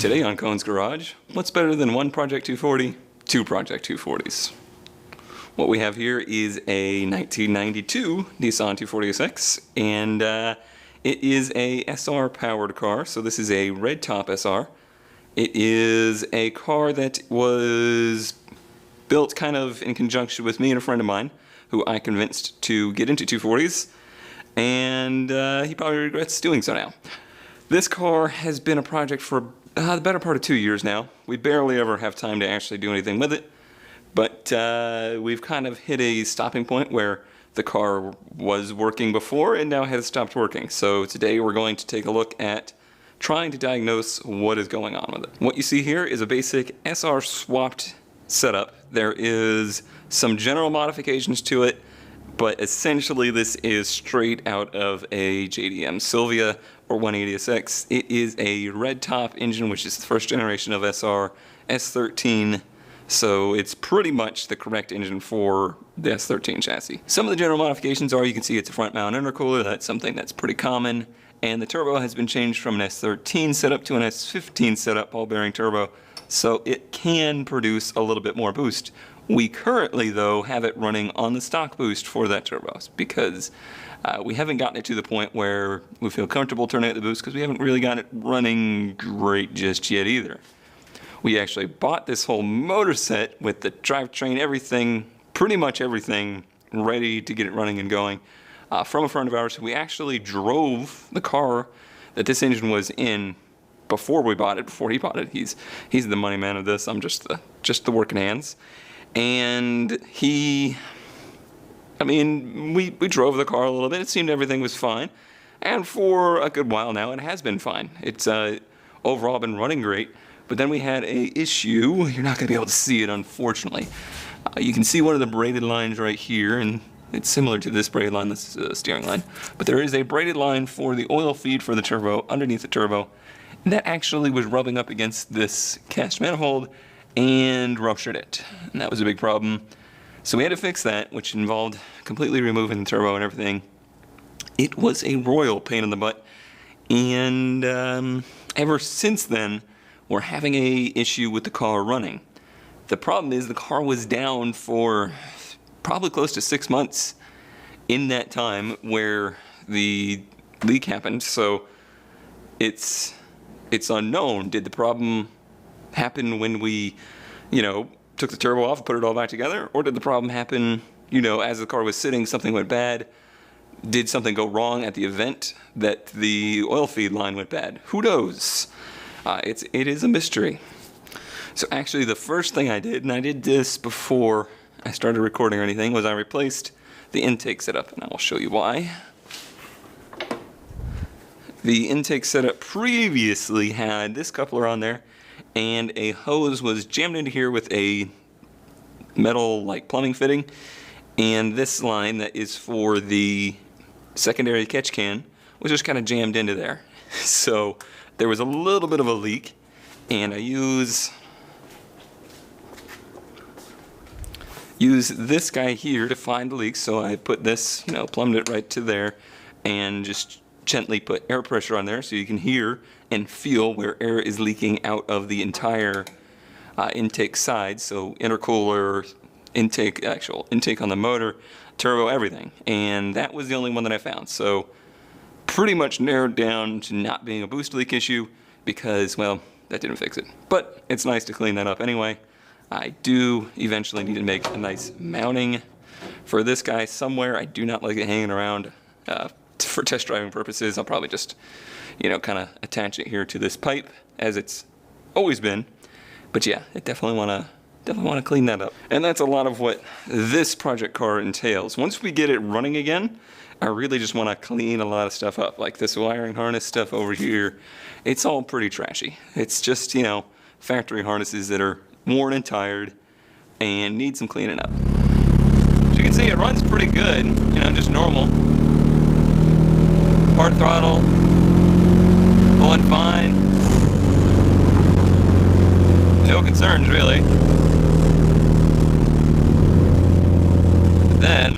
Today on Cone's Garage, what's better than one Project 240? Two Project 240s. What we have here is a 1992 Nissan 240SX, and it is a SR powered car, so this is a red top SR. It is a car that was built kind of in conjunction with me and a friend of mine, who I convinced to get into 240s, and he probably regrets doing so now. This car has been a project for the better part of 2 years now. We barely ever have time to actually do anything with it, but we've kind of hit a stopping point where the car was working before and now has stopped working. So today we're going to take a look at trying to diagnose what is going on with it. What you see here is a basic SR swapped setup. There is some general modifications to it, but essentially this is straight out of a JDM Silvia or 180SX. It is a red top engine, which is the first generation of SR, S13, so it's pretty much the correct engine for the S13 chassis. Some of the general modifications are, you can see it's a front mount intercooler. That's something that's pretty common, and the turbo has been changed from an S13 setup to an S15 setup, ball bearing turbo, so it can produce a little bit more boost. We currently, though, have it running on the stock boost for that turbo because we haven't gotten it to the point where we feel comfortable turning out the boost because we haven't really got it running great just yet either. We actually bought this whole motor set with the drivetrain, everything, pretty much everything, ready to get it running and going from a friend of ours. We actually drove the car that this engine was in before we bought it, before he bought it. He's the money man of this. I'm just the working hands. And we drove the car a little bit. It seemed everything was fine. And for a good while now, it has been fine. It's overall been running great. But then we had a issue. You're not going to be able to see it, unfortunately. You can see one of the braided lines right here, and it's similar to this braided line. This is a steering line. But there is a braided line for the oil feed for the turbo, underneath the turbo. And that actually was rubbing up against this cast manifold and ruptured it, and that was a big problem. So we had to fix that, which involved completely removing the turbo and everything. It was a royal pain in the butt, and ever since then we're having a issue with the car running. The problem is the car was down for probably close to 6 months in that time where the leak happened, so it's unknown. Did the problem happen when we, took the turbo off and put it all back together? Or did the problem happen, as the car was sitting, something went bad? Did something go wrong at the event that the oil feed line went bad? Who knows? It is a mystery. So actually the first thing I did, and I did this before I started recording or anything, was I replaced the intake setup, and I will show you why. The intake setup previously had this coupler on there, and a hose was jammed into here with a metal plumbing fitting, and this line that is for the secondary catch can was just kind of jammed into there. So there was a little bit of a leak, and I use this guy here to find the leak. So I put this, plumbed it right to there, and just gently put air pressure on there so you can hear and feel where air is leaking out of the entire intake side. So intercooler, intake, actual intake on the motor, turbo, everything. And that was the only one that I found. So pretty much narrowed down to not being a boost leak issue because, well, that didn't fix it. But it's nice to clean that up anyway. I do eventually need to make a nice mounting for this guy somewhere. I do not like it hanging around. For test driving purposes, I'll probably just, kind of attach it here to this pipe as it's always been. But yeah, I definitely want to clean that up. And that's a lot of what this project car entails. Once we get it running again, I really just want to clean a lot of stuff up. Like this wiring harness stuff over here, it's all pretty trashy. It's just, factory harnesses that are worn and tired and need some cleaning up. As you can see, it runs pretty good, just normal. Hard throttle, pulling fine. No concerns really. Then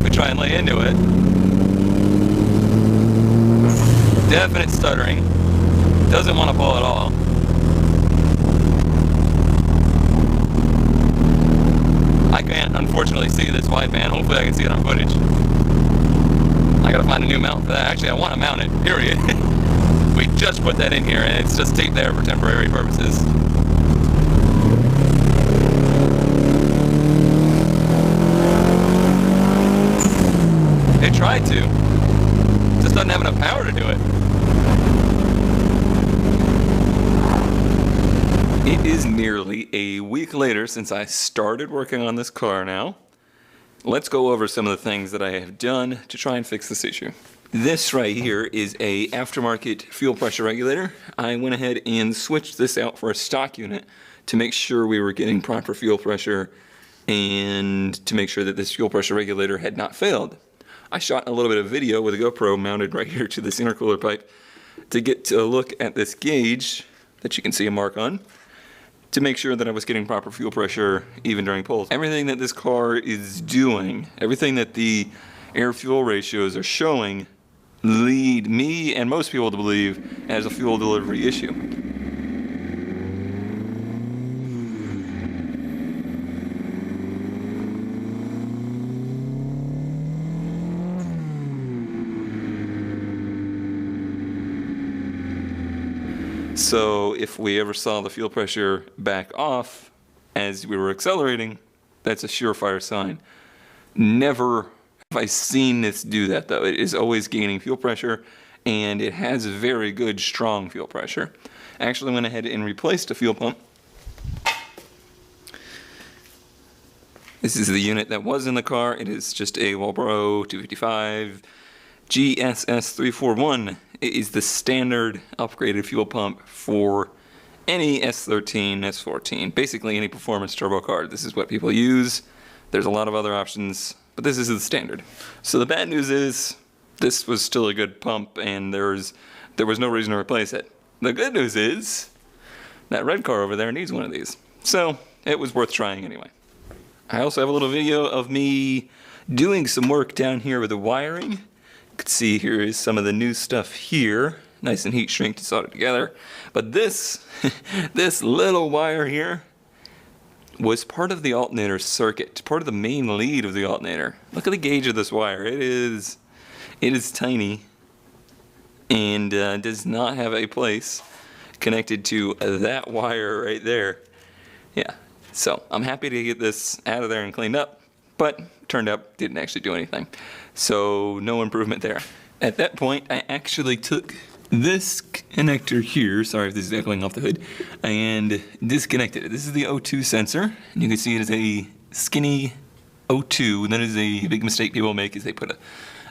we try and lay into it. Definite stuttering. Doesn't want to pull at all. unfortunately see this wideband. Hopefully I can see it on footage. I gotta find a new mount for that. Actually, I want to mount it, period. We just put that in here and it's just taped there for temporary purposes. It tried to. Just doesn't have enough power to do it. It is nearly a week later since I started working on this car now. Let's go over some of the things that I have done to try and fix this issue. This right here is a aftermarket fuel pressure regulator. I went ahead and switched this out for a stock unit to make sure we were getting proper fuel pressure and to make sure that this fuel pressure regulator had not failed. I shot a little bit of video with a GoPro mounted right here to this intercooler pipe to get a look at this gauge that you can see a mark on, to make sure that I was getting proper fuel pressure even during pulls. Everything that this car is doing, everything that the air-fuel ratios are showing, lead me and most people to believe as a fuel delivery issue. So if we ever saw the fuel pressure back off as we were accelerating, that's a surefire sign. Never have I seen this do that though. It is always gaining fuel pressure and it has very good, strong fuel pressure. I actually went ahead and replaced a fuel pump. This is the unit that was in the car. It is just a Walbro 255 GSS341. It is the standard upgraded fuel pump for any S13, S14, basically any performance turbo car. This is what people use. There's a lot of other options, but this is the standard. So the bad news is this was still a good pump and there was no reason to replace it. The good news is that red car over there needs one of these. So it was worth trying anyway. I also have a little video of me doing some work down here with the wiring. You can see here is some of the new stuff here. Nice and heat shrink to solder together. But this, this little wire here was part of the alternator circuit, part of the main lead of the alternator. Look at the gauge of this wire. It is tiny and does not have a place connected to that wire right there. Yeah, so I'm happy to get this out of there and cleaned up, but turned out didn't actually do anything. So no improvement there. At that point, I actually took this connector here, sorry if this is echoing off the hood, and disconnected it. This is the O2 sensor, and you can see it is a skinny O2, and that is a big mistake people make, is they put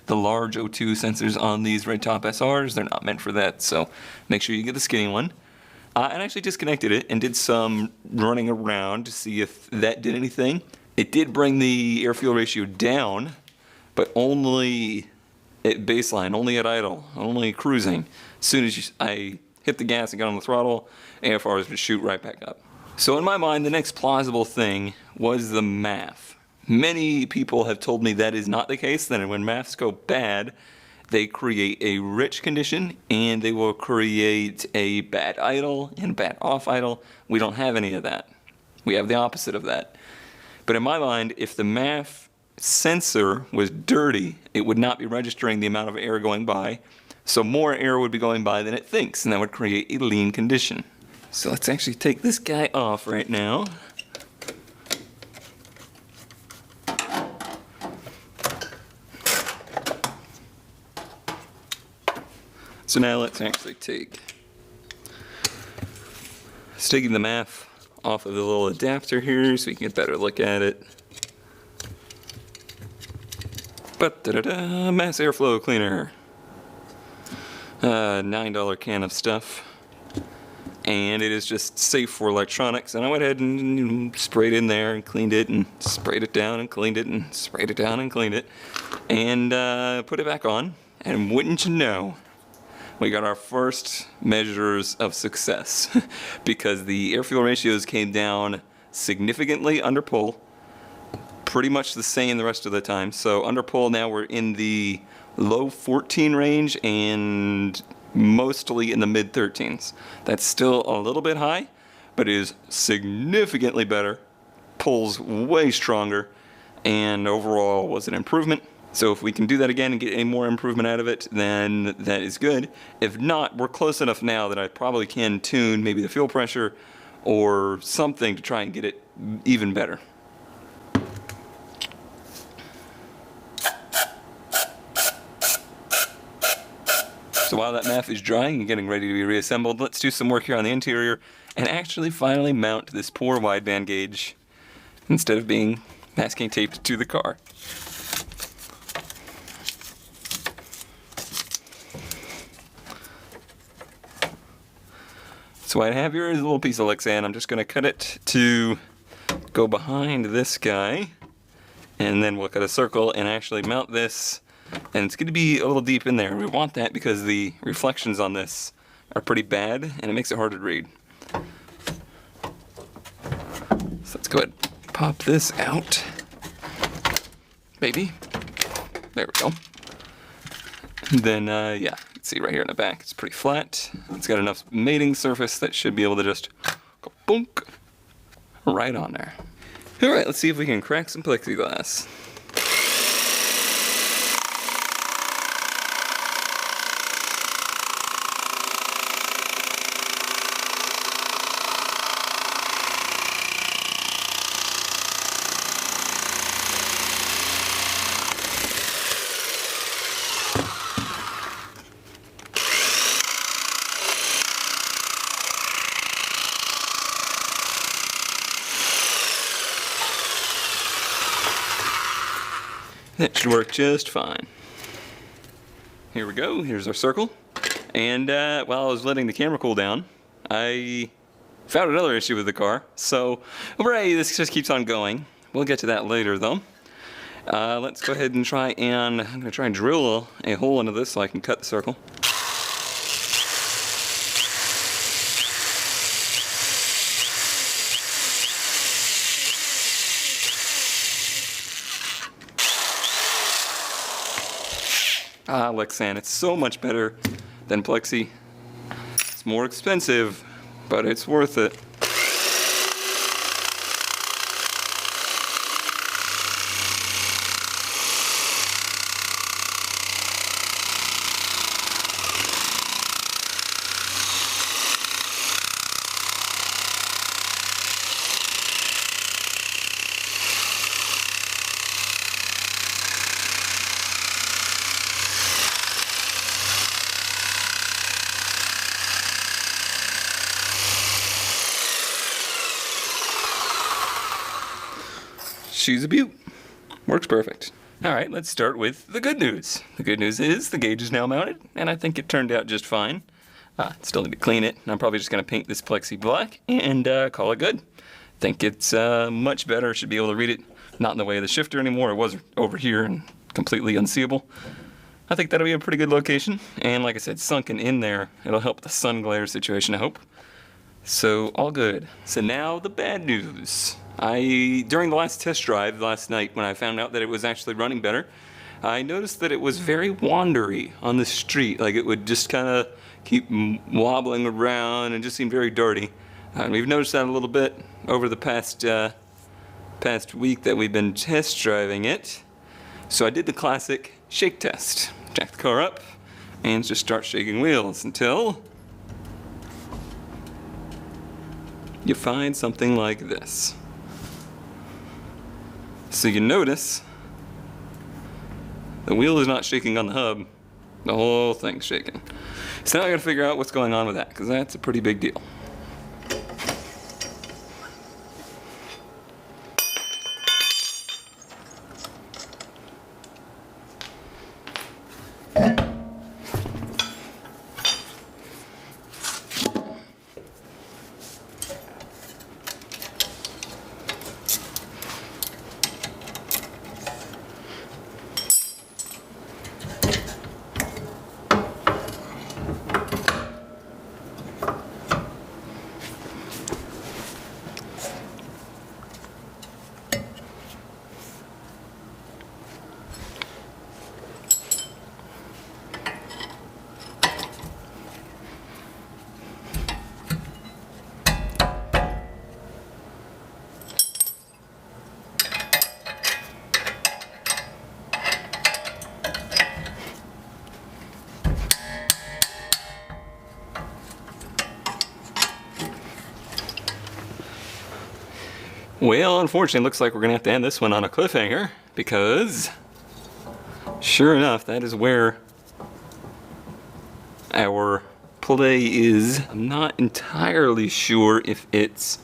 the large O2 sensors on these red top SRs. They're not meant for that, so make sure you get the skinny one. And I actually disconnected it and did some running around to see if that did anything. It did bring the air-fuel ratio down, but only at baseline, only at idle, only cruising. As soon as I hit the gas and got on the throttle, AFRs would shoot right back up. So in my mind, the next plausible thing was the MAF. Many people have told me that is not the case, that when MAFs go bad, they create a rich condition and they will create a bad idle and bad off idle. We don't have any of that. We have the opposite of that. But in my mind, if the MAF sensor was dirty, it would not be registering the amount of air going by, so more air would be going by than it thinks, and that would create a lean condition. So let's actually take this guy off right now. So now let's actually taking the MAF off of the little adapter here so we can get a better look at it. Mass airflow cleaner. $9 can of stuff. And it is just safe for electronics. And I went ahead and sprayed in there and cleaned it and sprayed it down and cleaned it and sprayed it down and cleaned it. And put it back on. And wouldn't you know, we got our first measures of success because the air-fuel ratios came down significantly under pull, pretty much the same the rest of the time. So under pull now we're in the low 14 range and mostly in the mid 13s. That's still a little bit high, but it is significantly better, pulls way stronger, and overall was an improvement. So if we can do that again and get any more improvement out of it, then that is good. If not, we're close enough now that I probably can tune maybe the fuel pressure or something to try and get it even better. So while that MAF is drying and getting ready to be reassembled, let's do some work here on the interior and actually finally mount this poor wideband gauge instead of being masking taped to the car. So what I have here is a little piece of Lexan. I'm just going to cut it to go behind this guy, and then we'll cut a circle and actually mount this. And it's going to be a little deep in there. We want that because the reflections on this are pretty bad and it makes it harder to read. So let's go ahead and pop this out. Maybe. There we go. And then, yeah, see right here in the back, it's pretty flat. It's got enough mating surface that should be able to just go boonk right on there. All right, let's see if we can crack some plexiglass. That should work just fine. Here we go, here's our circle. And while I was letting the camera cool down, I found another issue with the car. So, hooray, this just keeps on going. We'll get to that later though. Let's go ahead and I'm gonna try and drill a hole into this so I can cut the circle. Lexan, it's so much better than Plexi. It's more expensive, but it's worth it. She's a beaut. Works perfect. Alright, let's start with the good news. The good news is the gauge is now mounted, and I think it turned out just fine. Still need to clean it, and I'm probably just going to paint this Plexi black and call it good. Think it's much better. Should be able to read it, not in the way of the shifter anymore. It was over here and completely unseeable. I think that'll be a pretty good location, and like I said, sunken in there. It'll help the sun glare situation, I hope. So, all good. So now the bad news. During the last test drive last night, when I found out that it was actually running better, I noticed that it was very wandery on the street. Like it would just kind of keep wobbling around and just seem very dirty. We've noticed that a little bit over the past week that we've been test driving it. So I did the classic shake test. Jack the car up and just start shaking wheels until you find something like this. So you notice the wheel is not shaking on the hub, the whole thing's shaking. So now I gotta figure out what's going on with that, because that's a pretty big deal. Well, unfortunately, it looks like we're gonna have to end this one on a cliffhanger, because sure enough, that is where our play is. I'm not entirely sure if it's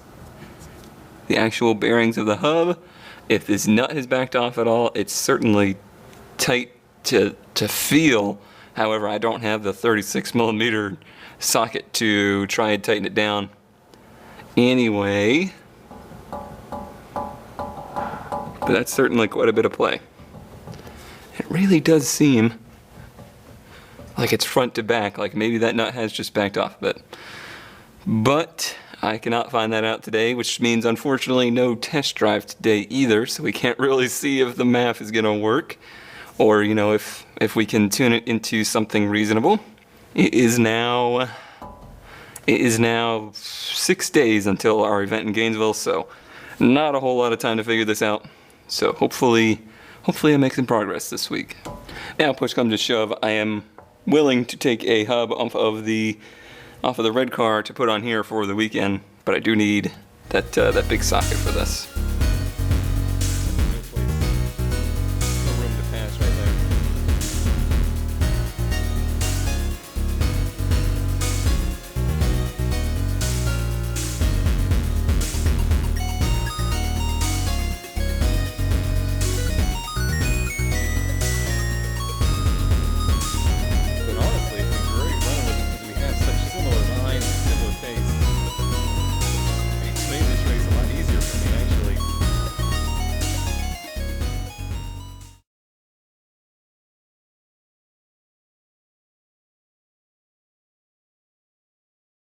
the actual bearings of the hub, if this nut has backed off at all. It's certainly tight to feel. However, I don't have the 36mm socket to try and tighten it down. Anyway, but that's certainly quite a bit of play. It really does seem like it's front to back, like maybe that nut has just backed off, but I cannot find that out today, which means unfortunately no test drive today either, so we can't really see if the math is gonna work, or you know, if we can tune it into something reasonable. It is now 6 days until our event in Gainesville, so not a whole lot of time to figure this out. So hopefully I make some progress this week. Now, push comes to shove, I am willing to take a hub off of the red car to put on here for the weekend, but I do need that big socket for this.